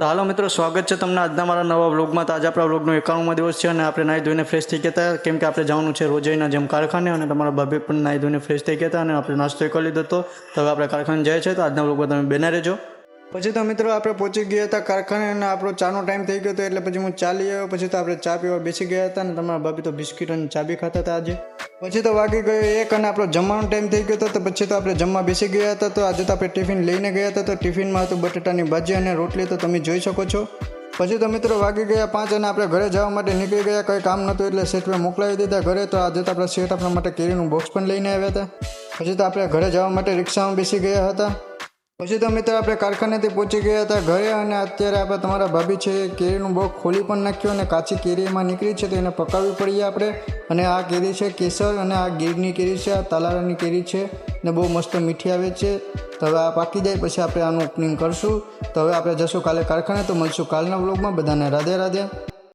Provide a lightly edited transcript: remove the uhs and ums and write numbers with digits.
તો હાલો મિત્રો, સ્વાગત છે તમને આજના મારા નવા વ્લોગમાં। તો આજે આપણા વ્લોગનો 91મો દિવસ છે અને આપણે નાહી ધોઈને ફ્રેશ થઈ ગયા હતા, કેમ કે આપણે જવાનું છે રોજઈના જેમ કારખાને। અને તમારા ભાભી પણ નાહી ધોઈને ફ્રેશ થઈ ગયા હતા અને આપણે નાસ્તો કરી લીધો હતો। તો હવે આપણે કારખાને જાય છે, તો આજના વ્લોગમાં તમે બને રહેજો। પછી તો મિત્રો આપણે પહોંચી ગયા હતા કારખાને અને આપણો ચાનો ટાઈમ થઈ ગયો હતો, એટલે પછી હું ચાલી આવ્યો। પછી તો આપણે ચા પીવા બેસી ગયા હતા અને તમારા ભાભી તો બિસ્કિટ અને ચા બી ખાતા હતા આજે। પછી તો વાગી ગયો 1 અને આપણો જમવાનો ટાઈમ થઈ ગયો હતો, તો પછી તો આપણે જમવા બેસી ગયા હતા। તો આજે તો આપણે ટિફિન લઈને ગયા હતા, તો ટિફિનમાં હતું બટાટાની ભાજી અને રોટલી, તો તમે જોઈ શકો છો। પછી તો મિત્રો વાગી ગયા 5 અને આપણે ઘરે જવા માટે નીકળી ગયા। કંઈ કામ નહોતું એટલે શેઠે મોકલાવી દીધા ઘરે। તો આજે તો આપણા શેઠ આપણા માટે કેરીનું બોક્સ પણ લઈને આવ્યા હતા। પછી તો આપણે ઘરે જવા માટે રિક્ષામાં બેસી ગયા હતા। પછી તો મિત્રો આપણે કારખાનેથી પહોંચી ગયા હતા ઘરે, અને અત્યારે આપણે તમારા ભાભી છે કેરીનું બોક્સ ખોલી પણ નાખ્યું અને કાચી કેરી એમાં નીકળી છે, તો એને પકાવવી પડીએ આપણે। અને આ કેરી છે કેસર અને આ ગીરની કેરી છે, આ તાલાળાની કેરી છે ને બહુ મસ્ત મીઠી આવે છે। તો હવે આ પાકી જાય પછી આપણે આનું ઓપનિંગ કરશું। તો હવે આપણે જશું કાલે કારખાને, તો મળશું કાલના વ્લોગમાં। બધાને રાધે રાધે।